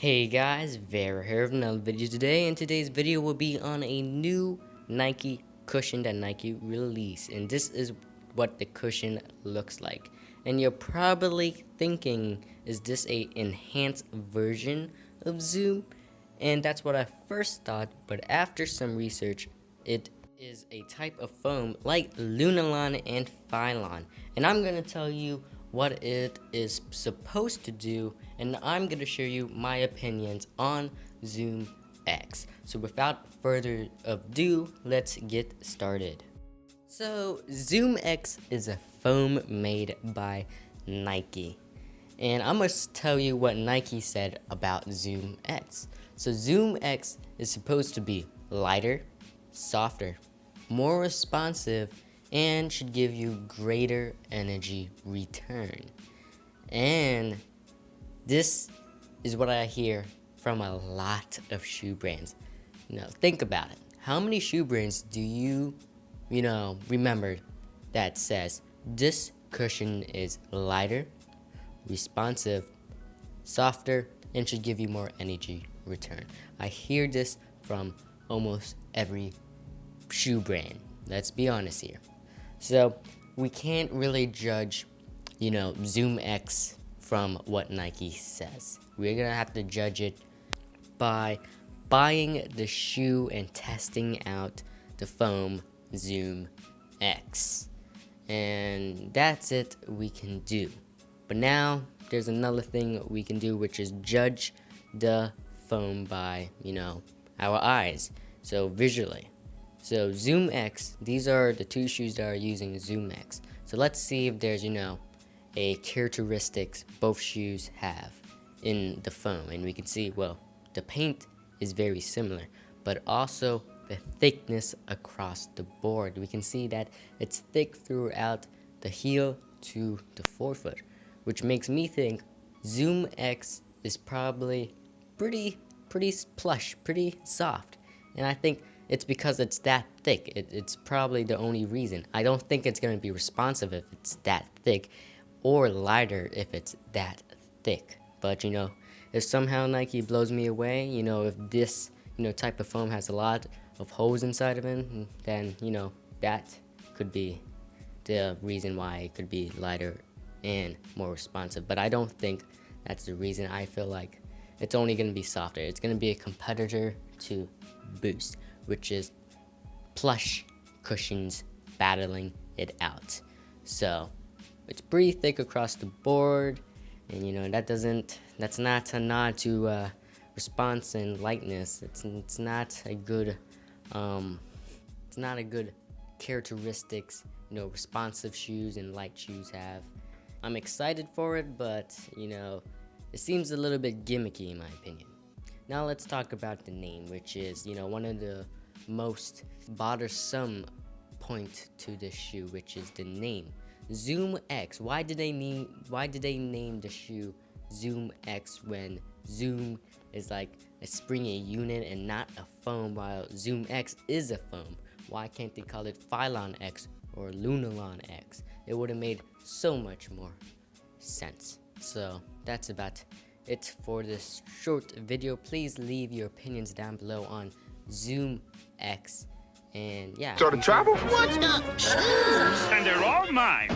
Hey guys, Vera here with another video today, and today's video will be on a new Nike cushion that Nike released, and this is what the cushion looks like. And you're probably thinking, is this a enhanced version of Zoom? And that's what I first thought, but after some research, it is a type of foam like Lunarlon and Phylon, and I'm gonna tell you what it is supposed to do, and I'm gonna show you my opinions on ZoomX. So without further ado, let's get started. So ZoomX is a foam made by Nike, and I'm gonna tell you what Nike said about ZoomX. So ZoomX is supposed to be lighter, softer, more responsive, and should give you greater energy return. And this is what I hear from a lot of shoe brands. Now think about it. How many shoe brands do you remember that says this cushion is lighter, responsive, softer, and should give you more energy return? I hear this from almost every shoe brand. Let's be honest here. So we can't really judge, ZoomX from what Nike says. We're gonna have to judge it by buying the shoe and testing out the foam ZoomX. And that's it we can do. But now there's another thing we can do, which is judge the foam by, our eyes. So visually. So ZoomX, these are the two shoes that are using ZoomX. So let's see if there's, a characteristics both shoes have in the foam. And we can see, well, the paint is very similar, but also the thickness across the board. We can see that it's thick throughout the heel to the forefoot, which makes me think ZoomX is probably pretty plush, pretty soft. And I think it's because it's that thick. It's probably the only reason. I don't think it's going to be responsive if it's that thick, or lighter if it's that thick. But if somehow Nike blows me away, if this type of foam has a lot of holes inside of it, then that could be the reason why it could be lighter and more responsive. But I don't think that's the reason. I feel like it's only going to be softer. It's going to be a competitor to Boost, which is plush cushions battling it out. So it's pretty thick across the board, and that's not a nod to response and lightness. It's not a good characteristics responsive shoes and light shoes have. I'm excited for it, but it seems a little bit gimmicky in my opinion. Now let's talk about the name, which is one of the most bothersome point to the shoe, which is the name ZoomX. Why did they name the shoe ZoomX when Zoom is like a springy unit and not a foam, while ZoomX is a foam? Why can't they call it Phylon X or Lunarlon X? It would have made so much more sense. So that's about it for this short video. Please leave your opinions down below on ZoomX, and yeah. So to travel? What's up? And they're all mine.